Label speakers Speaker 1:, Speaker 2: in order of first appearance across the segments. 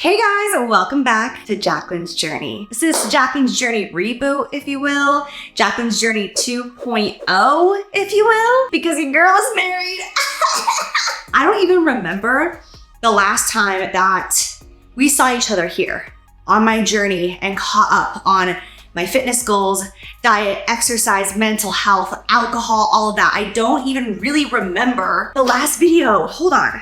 Speaker 1: Hey guys, welcome back to Jaclyn's Journey. This is Jaclyn's Journey reboot, if you will. Jaclyn's Journey 2.0, if you will, because your girl is married. I don't even remember the last time that we saw each other here on my journey and caught up on my fitness goals, diet, exercise, mental health, alcohol, all of that. I don't even really remember the last video. Hold on.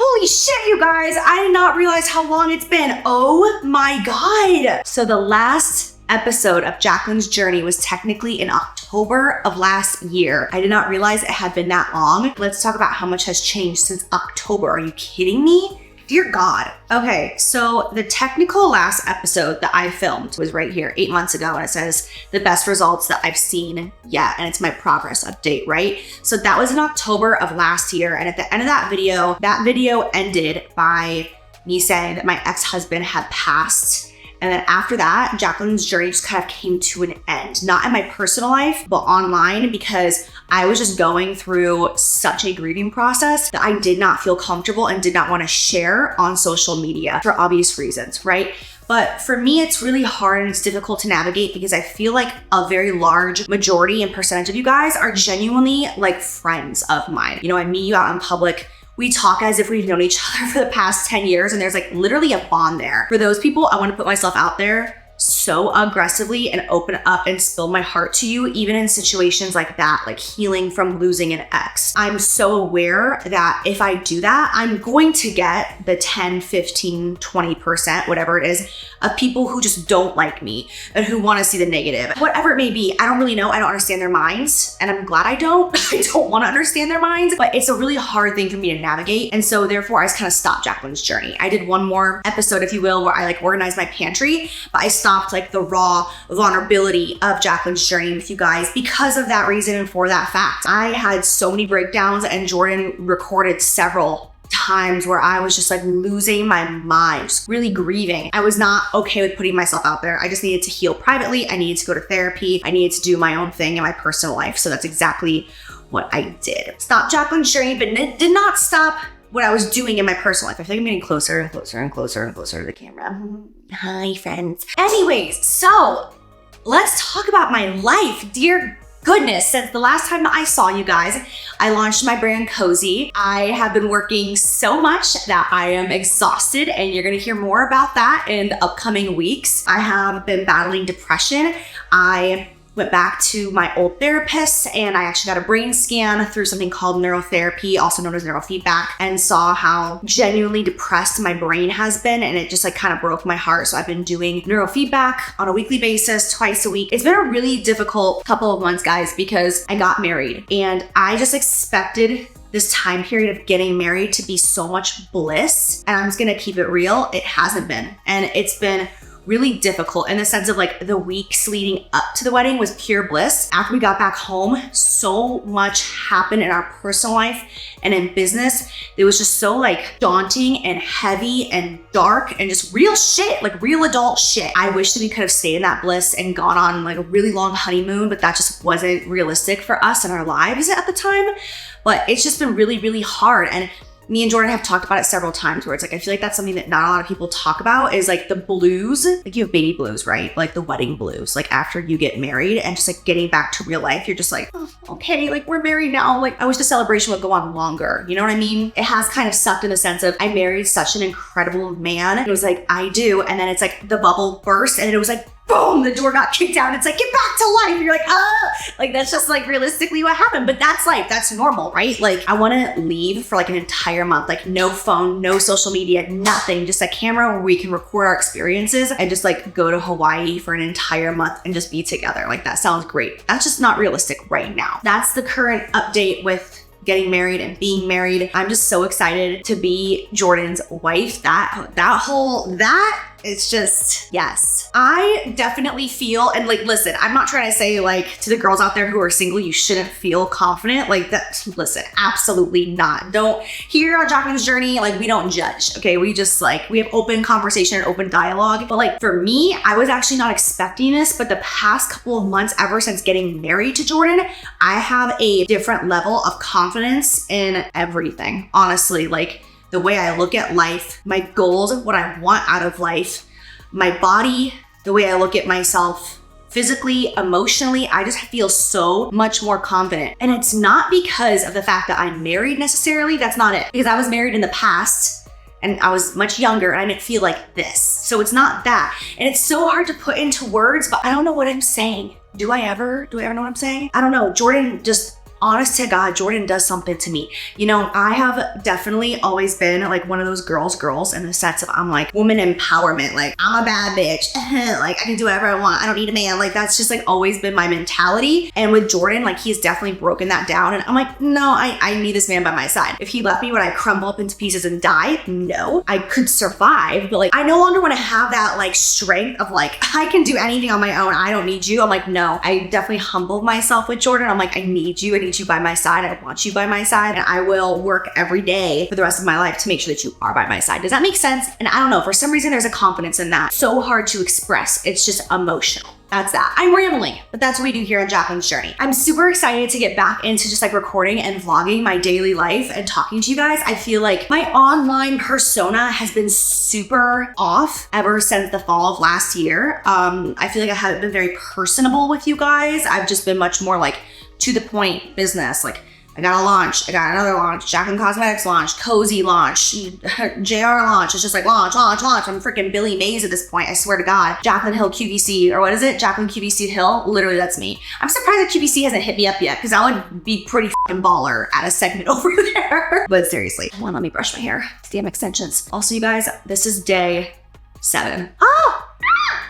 Speaker 1: Holy shit, you guys. I did not realize how long it's been. Oh my God. So the last episode of Jaclyn's Journey was technically in October of last year. I did not realize it had been that long. Let's talk about how much has changed since October. Are you kidding me? Dear God. Okay, so the technical last episode that I filmed was right here 8 months ago, and it says the best results that I've seen yet, and it's my progress update, right? So that was in October of last year, and at the end of that video ended by me saying that my ex-husband had passed. And then after that, Jaclyn's journey just kind of came to an end, not in my personal life, but online, because I was just going through such a grieving process that I did not feel comfortable and did not want to share on social media for obvious reasons, right? But for me, it's really hard and it's difficult to navigate because I feel like a very large majority and percentage of you guys are genuinely like friends of mine. You know, I meet you out in public. We talk as if we've known each other for the past 10 years and there's like literally a bond there. For those people, I want to put myself out there so aggressively and open up and spill my heart to you, even in situations like that, like healing from losing an ex. I'm so aware that if I do that, I'm going to get the 10, 15, 20%, whatever it is, of people who just don't like me and who want to see the negative. Whatever it may be, I don't really know. I don't understand their minds, and I'm glad I don't. I don't want to understand their minds, but it's a really hard thing for me to navigate. And so therefore I just kind of stopped Jaclyn's journey. I did one more episode, if you will, where I like organized my pantry, but I stopped like the raw vulnerability of Jaclyn's journey with you guys because of that reason and for that fact. I had so many breakdowns, and Jordan recorded several times where I was just like losing my mind, just really grieving. I was not okay with putting myself out there. I just needed to heal privately. I needed to go to therapy. I needed to do my own thing in my personal life. So that's exactly what I did. Stop Jaclyn's journey, but it did not stop what I was doing in my personal life. I feel like I'm getting closer and closer and closer and closer to the camera. Hi, friends. Anyways, so let's talk about my life. Dear goodness, since the last time I saw you guys, I launched my brand Cozy. I have been working so much that I am exhausted, and you're gonna hear more about that in the upcoming weeks. I have been battling depression. I went back to my old therapist, and I actually got a brain scan through something called neurotherapy, also known as neurofeedback, and saw how genuinely depressed my brain has been, and it just like kind of broke my heart. So I've been doing neurofeedback on a weekly basis, twice a week. It's been a really difficult couple of months, guys, because I got married, and I just expected this time period of getting married to be so much bliss, and I'm just gonna keep it real. It hasn't been, and it's been really difficult in the sense of like the weeks leading up to the wedding was pure bliss. After we got back home, so much happened in our personal life and in business. It was just so like daunting and heavy and dark and just real shit, like real adult shit. I wish that we could have stayed in that bliss and gone on like a really long honeymoon, but that just wasn't realistic for us and our lives at the time. But it's just been really, really hard. And me and Jordan have talked about it several times where it's like, I feel like that's something that not a lot of people talk about is like the blues. Like you have baby blues, right? Like the wedding blues, like after you get married and just like getting back to real life, you're just like, oh, okay, like we're married now. Like I wish the celebration would go on longer. You know what I mean? It has kind of sucked in the sense of I married such an incredible man. It was like, I do. And then it's like the bubble burst and it was like, boom, the door got kicked out. It's like, get back to life. You're like, like that's just like realistically what happened. But that's life, that's normal, right? Like I want to leave for like an entire month, like no phone, no social media, nothing, just a camera where we can record our experiences and just like go to Hawaii for an entire month and just be together. Like that sounds great. That's just not realistic right now. That's the current update with getting married and being married. I'm just so excited to be Jordan's wife. It's just, yes. I definitely feel, and like, listen, I'm not trying to say like to the girls out there who are single, you shouldn't feel confident. Like that, listen, absolutely not. Don't, here on Jaclyn's journey, like we don't judge, okay? We just like, we have open conversation and open dialogue. But like for me, I was actually not expecting this, but the past couple of months, ever since getting married to Jordan, I have a different level of confidence in everything. Honestly, like the way I look at life, my goals, what I want out of life, my body, the way I look at myself physically, emotionally, I just feel so much more confident. And it's not because of the fact that I'm married necessarily. That's not it. Because I was married in the past and I was much younger and I didn't feel like this. So it's not that. And it's so hard to put into words, but I don't know what I'm saying. Do I ever know what I'm saying? I don't know. Jordan, just honest to God, Jordan does something to me. You know, I have definitely always been like one of those girls in the sense of I'm like woman empowerment. Like I'm a bad bitch. Like I can do whatever I want. I don't need a man. Like that's just like always been my mentality. And with Jordan, like he's definitely broken that down. And I'm like, no, I need this man by my side. If he left me, would I crumble up into pieces and die? No, I could survive. But like, I no longer want to have that like strength of like, I can do anything on my own. I don't need you. I'm like, no, I definitely humbled myself with Jordan. I'm like, I need you. I need you by my side. I want you by my side. And I will work every day for the rest of my life to make sure that you are by my side. Does that make sense? And I don't know, for some reason, there's a confidence in that. So hard to express. It's just emotional. That's that. I'm rambling, but that's what we do here on Jaclyn's Journey. I'm super excited to get back into just like recording and vlogging my daily life and talking to you guys. I feel like my online persona has been super off ever since the fall of last year. I feel like I haven't been very personable with you guys. I've just been much more like to the point business. Like I got a launch, I got another launch, Jaclyn Cosmetics launch, Cozy launch, JR launch. It's just like launch. I'm freaking Billy Mays at this point. I swear to God. Jaclynhill QVC, or what is it? Jaclyn QVC Hill. Literally, that's me. I'm surprised that QVC hasn't hit me up yet because I would be pretty fucking baller at a segment over there. But seriously, come on, let me brush my hair. Damn extensions. Also, you guys, this is day 7. Oh!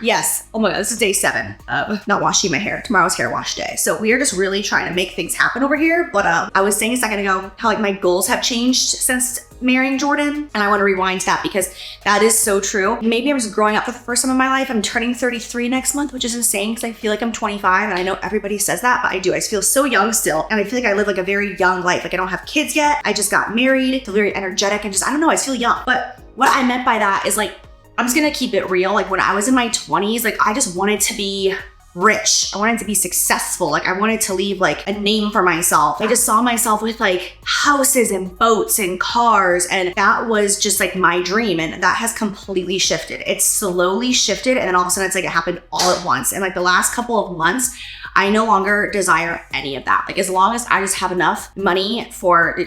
Speaker 1: Yes. Oh my God, this is day 7 of not washing my hair. Tomorrow's hair wash day. So we are just really trying to make things happen over here. But I was saying a second ago how like my goals have changed since marrying Jordan. And I want to rewind to that because that is so true. Maybe I'm just growing up for the first time in my life. I'm turning 33 next month, which is insane because I feel like I'm 25 and I know everybody says that, but I do. I just feel so young still. And I feel like I live like a very young life. Like I don't have kids yet. I just got married, feel very energetic and just, I don't know, I just feel young. But what I meant by that is like, I'm just gonna keep it real. Like when I was in my 20s, like I just wanted to be rich. I wanted to be successful. Like I wanted to leave like a name for myself. I just saw myself with like houses and boats and cars. And that was just like my dream. And that has completely shifted. It's slowly shifted. And then all of a sudden it's like it happened all at once. And like the last couple of months, I no longer desire any of that. Like as long as I just have enough money for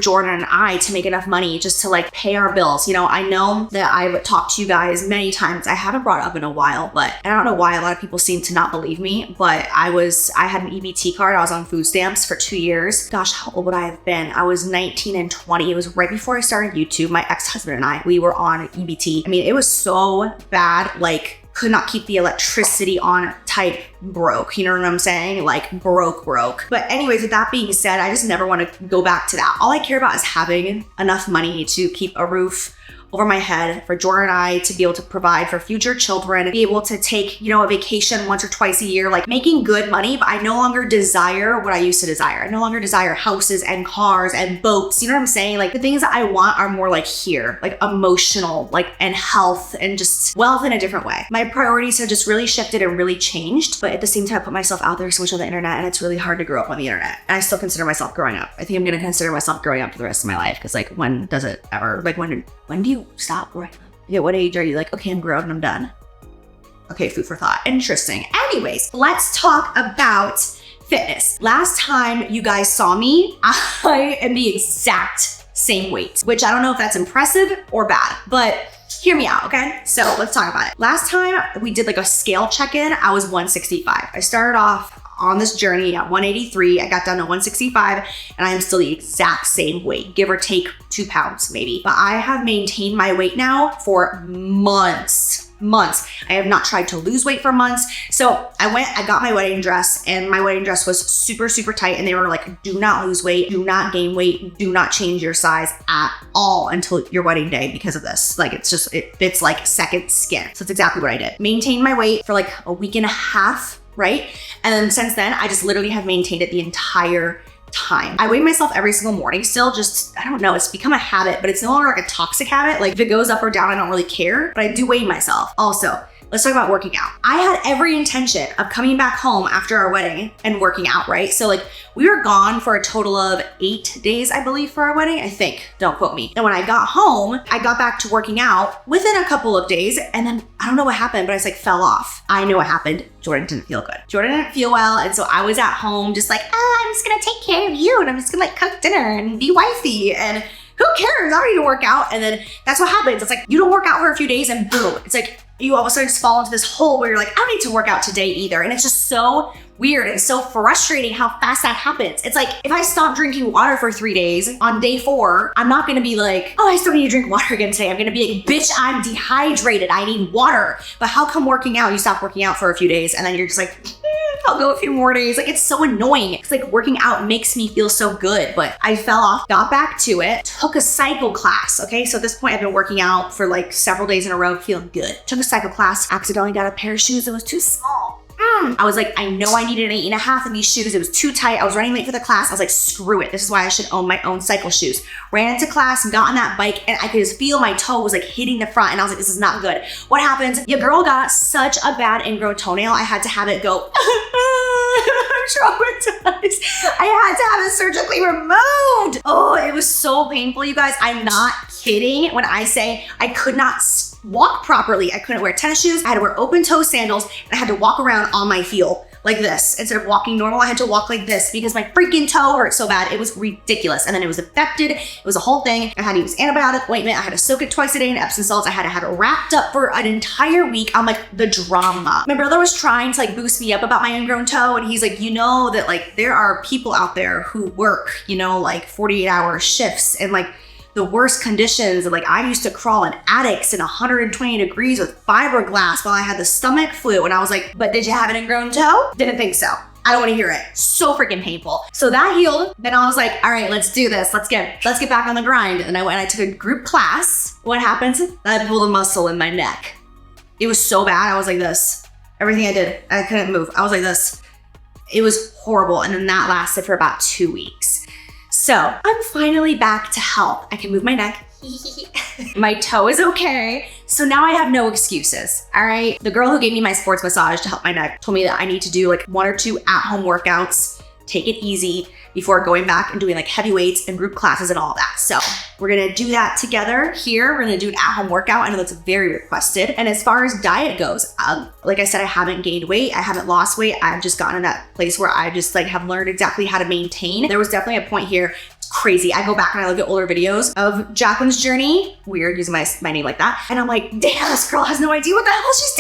Speaker 1: Jordan and I to make enough money just to like pay our bills. You know, I know that I've talked to you guys many times. I haven't brought it up in a while, but I don't know why a lot of people seem to not believe me, but I had an EBT card. I was on food stamps for 2 years. Gosh, how old would I have been? I was 19 and 20. It was right before I started YouTube. My ex-husband and I, we were on EBT. I mean, it was so bad, like could not keep the electricity on type broke. You know what I'm saying? Like broke. But anyways, with that being said, I just never want to go back to that. All I care about is having enough money to keep a roof over my head for Jordan and I to be able to provide for future children, be able to take, you know, a vacation once or twice a year, like making good money, but I no longer desire what I used to desire. I no longer desire houses and cars and boats. You know what I'm saying? Like the things that I want are more like here, like emotional, like and health and just wealth in a different way. My priorities have just really shifted and really changed, but at the same time, I put myself out there so much on the internet and it's really hard to grow up on the internet. And I still consider myself growing up. I think I'm going to consider myself growing up for the rest of my life because like when does it ever, like when do you stop growing up? Yeah, what age are you like, okay, I'm grown and I'm done? Okay, food for thought. Interesting. Anyways, let's talk about fitness. Last time you guys saw me, I am the exact same weight, which I don't know if that's impressive or bad, but hear me out, okay? So let's talk about it. Last time we did like a scale check-in, I was 165. I started off on this journey at 183. I got down to 165 and I am still the exact same weight, give or take 2 pounds maybe. But I have maintained my weight now for months. I have not tried to lose weight for months. So I got my wedding dress and my wedding dress was super, super tight. And they were like, do not lose weight, do not gain weight, do not change your size at all until your wedding day because of this. Like it's just, it's like second skin. So it's exactly what I did. Maintained my weight for like a week and a half, right? And then since then, I just literally have maintained it the entire time. I weigh myself every single morning still, just, I don't know, it's become a habit, but it's no longer like a toxic habit. Like if it goes up or down, I don't really care, but I do weigh myself. Also, let's talk about working out. I had every intention of coming back home after our wedding and working out, right? So like we were gone for a total of 8 days, I believe, for our wedding. I think, don't quote me. And when I got home, I got back to working out within a couple of days. And then I don't know what happened, but I just like fell off. I know what happened. Jordan didn't feel good. Jordan didn't feel well. And so I was at home just like, I'm just gonna take care of you. And I'm just gonna like cook dinner and be wifey. And who cares? I don't need to work out. And then that's what happens. It's like, you don't work out for a few days and boom. It's like, you all of a sudden just fall into this hole where you're like, I don't need to work out today either. And it's just so weird and so frustrating how fast that happens. It's like, if I stop drinking water for 3 days, on day 4, I'm not gonna be like, oh, I still need to drink water again today. I'm gonna be like, bitch, I'm dehydrated. I need water. But how come working out, you stop working out for a few days and then you're just like, I'll go a few more days. Like, it's so annoying. It's like working out makes me feel so good, but I fell off, got back to it, took a cycle class. Okay. So at this point I've been working out for like several days in a row, feeling good. Took a cycle class, accidentally got a pair of shoes that was too small. I was like, I know I needed an 8.5 in these shoes. It was too tight. I was running late for the class. I was like, screw it. This is why I should own my own cycle shoes. Ran into class, got on that bike, and I could just feel my toe was like hitting the front. And I was like, this is not good. What happens? Your girl got such a bad ingrown toenail. I had to have it go, I'm traumatized. I had to have it surgically removed. Oh, it was so painful, you guys. I'm not kidding when I say I could not walk properly. I couldn't wear tennis shoes. I had to wear open toe sandals and I had to walk around on my heel like this. Instead of walking normal, I had to walk like this because my freaking toe hurt so bad. It was ridiculous. And then it was infected. It was a whole thing. I had to use antibiotic ointment. I had to soak it twice a day in Epsom salts. I had to have it wrapped up for an entire week. I'm like, the drama. My brother was trying to like boost me up about my ingrown toe. And he's like, you know that like there are people out there who work, you know, like 48-hour shifts and like the worst conditions. Like I used to crawl in attics in 120 degrees with fiberglass while I had the stomach flu. And I was like, but did you have an ingrown toe? Didn't think so. I don't want to hear it. So freaking painful. So that healed. Then I was like, all right, let's do this. Let's get back on the grind. And I went and I took a group class. What happens? I pulled a muscle in my neck. It was so bad. I was like this. Everything I did, I couldn't move. I was like this. It was horrible. And then that lasted for about 2 weeks. So I'm finally back to health. I can move my neck. My toe is okay. So now I have no excuses. All right. The girl who gave me my sports massage to help my neck told me that I need to do like 1 or 2 at-home workouts, take it easy before going back and doing like heavy weights and group classes and all that. So we're gonna do that together here. We're gonna do an at-home workout. I know that's very requested. And as far as diet goes, like I said, I haven't gained weight. I haven't lost weight. I've just gotten in that place where I just like have learned exactly how to maintain. There was definitely a point here. Crazy. I go back and I look at older videos of Jaclyn's journey. Weird using my name like that. And I'm like, damn, this girl has no idea what the hell she's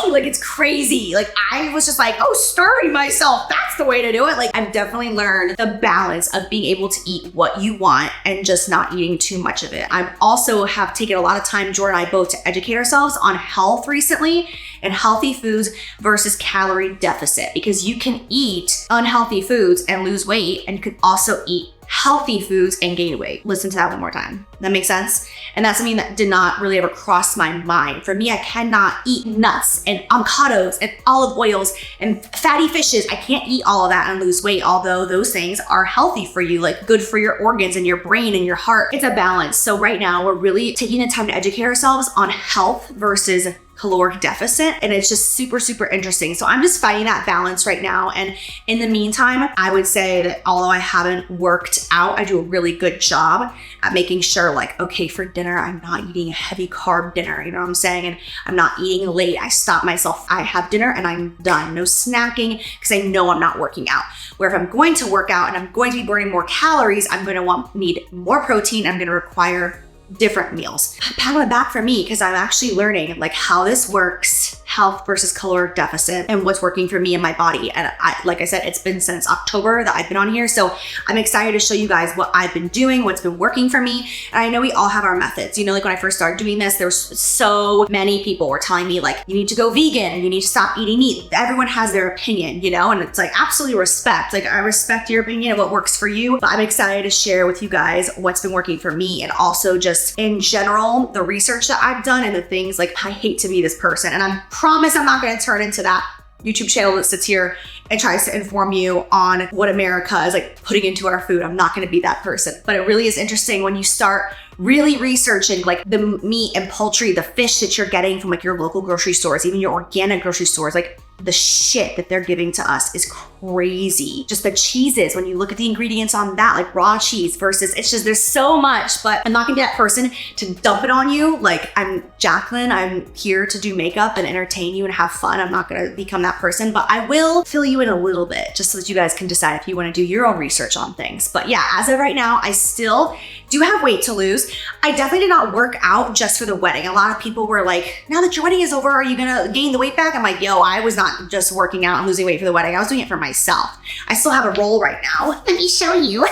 Speaker 1: doing. Like, it's crazy. Like, I was just like, oh, starving myself. That's the way to do it. Like, I've definitely learned the balance of being able to eat what you want and just not eating too much of it. I also have taken a lot of time, Jordan and I both, to educate ourselves on health recently and healthy foods versus calorie deficit, because you can eat unhealthy foods and lose weight, and you can also eat healthy foods and gain weight. Listen to that one more time. That makes sense? And that's something that did not really ever cross my mind. For me, I cannot eat nuts and avocados and olive oils and fatty fishes. I can't eat all of that and lose weight, although those things are healthy for you, like good for your organs and your brain and your heart. It's a balance. So right now we're really taking the time to educate ourselves on health versus caloric deficit. And it's just super, super interesting. So I'm just finding that balance right now. And in the meantime, I would say that although I haven't worked out, I do a really good job at making sure like, okay, for dinner, I'm not eating a heavy carb dinner. You know what I'm saying? And I'm not eating late. I stop myself. I have dinner and I'm done. No snacking, because I know I'm not working out. Where if I'm going to work out and I'm going to be burning more calories, I'm going to need more protein. I'm going to require different meals. Pat on the back for me, because I'm actually learning like how this works, health versus caloric deficit, and what's working for me and my body. And like I said, it's been since October that I've been on here. So I'm excited to show you guys what I've been doing, what's been working for me. And I know we all have our methods. You know, like when I first started doing this, there was so many people were telling me like, you need to go vegan, you need to stop eating meat. Everyone has their opinion, you know, and it's like absolutely respect. Like I respect your opinion of what works for you, but I'm excited to share with you guys what's been working for me, and also just in general, the research that I've done and the things like, I hate to be this person. And I promise I'm not going to turn into that YouTube channel that sits here and tries to inform you on what America is like putting into our food. I'm not going to be that person. But it really is interesting when you start really researching like the meat and poultry, the fish that you're getting from like your local grocery stores, even your organic grocery stores, like the shit that they're giving to us is crazy. Just the cheeses, when you look at the ingredients on that, like raw cheese versus, it's just, there's so much, but I'm not gonna be that person to dump it on you. Like, I'm Jaclyn, I'm here to do makeup and entertain you and have fun. I'm not gonna become that person, but I will fill you in a little bit just so that you guys can decide if you wanna do your own research on things. But yeah, as of right now, I still do have weight to lose. I definitely did not work out just for the wedding. A lot of people were like, now that your wedding is over, are you gonna gain the weight back? I'm like, yo, I was not just working out and losing weight for the wedding. I was doing it for myself. I still have a roll right now. Let me show you.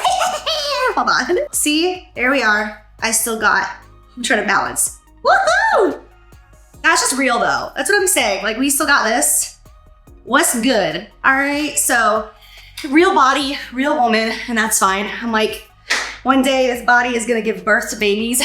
Speaker 1: Hold on. See, there we are. I still got, I'm trying to balance. Woohoo! That's just real though. That's what I'm saying. Like, we still got this. What's good? All right, so real body, real woman, and that's fine. I'm like, one day this body is gonna give birth to babies.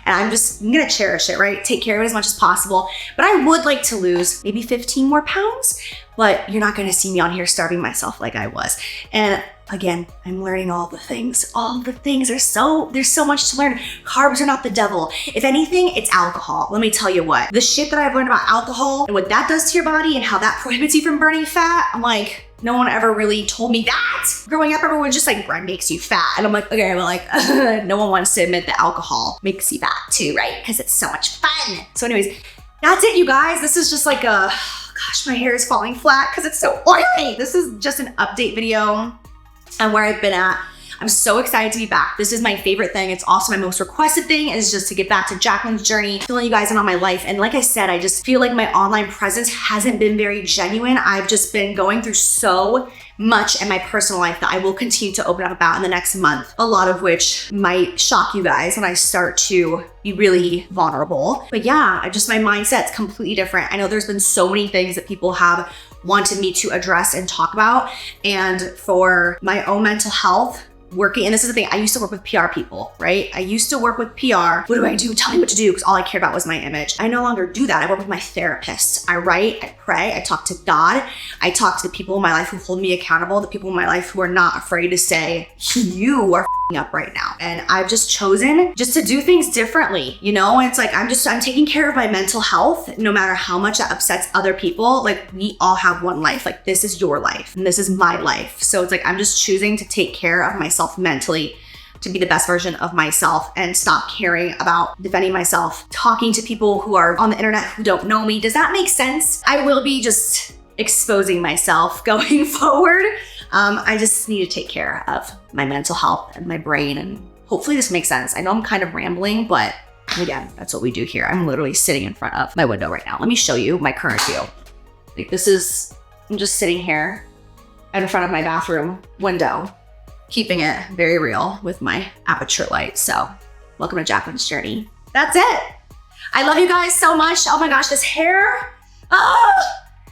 Speaker 1: And I'm gonna cherish it, right? Take care of it as much as possible. But I would like to lose maybe 15 more pounds, but you're not gonna see me on here starving myself like I was. And again, I'm learning all the things. All the things, there's so much to learn. Carbs are not the devil. If anything, it's alcohol. Let me tell you what, the shit that I've learned about alcohol and what that does to your body and how that prohibits you from burning fat, I'm like, no one ever really told me that. Growing up, everyone was just like, bread makes you fat. And I'm like, okay, well, like, no one wants to admit that alcohol makes you fat too, right? Because it's so much fun. So anyways, that's it, you guys. This is just like a, gosh, my hair is falling flat because it's so oily. This is just an update video on where I've been at. I'm so excited to be back. This is my favorite thing. It's also my most requested thing, is just to get back to Jaclyn's journey, filling you guys in on my life. And like I said, I just feel like my online presence hasn't been very genuine. I've just been going through so much in my personal life that I will continue to open up about in the next month, a lot of which might shock you guys when I start to be really vulnerable. But yeah, my mindset's completely different. I know there's been so many things that people have wanted me to address and talk about. And for my own mental health, working, and this is the thing, I used to work with PR people, right? I used to work with PR. What do I do? Tell me what to do, because all I cared about was my image. I no longer do that. I work with my therapist. I write, I pray, I talk to God. I talk to the people in my life who hold me accountable, the people in my life who are not afraid to say, you are up right now. And I've just chosen just to do things differently, you know? And it's like, I'm taking care of my mental health, no matter how much that upsets other people. Like, we all have one life. Like, this is your life and this is my life. So it's like, I'm just choosing to take care of myself mentally, to be the best version of myself and stop caring about defending myself, talking to people who are on the internet who don't know me. Does that make sense? I will be just exposing myself going forward. I just need to take care of my mental health and my brain, and hopefully this makes sense. I know I'm kind of rambling, but again, that's what we do here. I'm literally sitting in front of my window right now. Let me show you my current view. Like, I'm just sitting here in front of my bathroom window, keeping it very real with my aperture light. So welcome to Jaclyn's journey. That's it. I love you guys so much. Oh my gosh, this hair. Oh,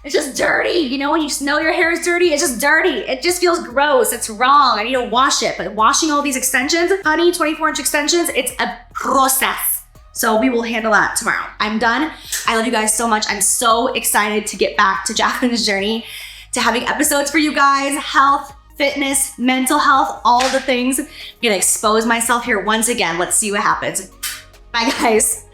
Speaker 1: it's just dirty. You know, when you just know your hair is dirty, it's just dirty. It just feels gross. It's wrong. I need to wash it. But washing all these extensions, honey, 24-inch extensions, it's a process. So we will handle that tomorrow. I'm done. I love you guys so much. I'm so excited to get back to Jaclyn's journey, to having episodes for you guys, health, fitness, mental health, all the things. I'm gonna expose myself here once again. Let's see what happens. Bye, guys.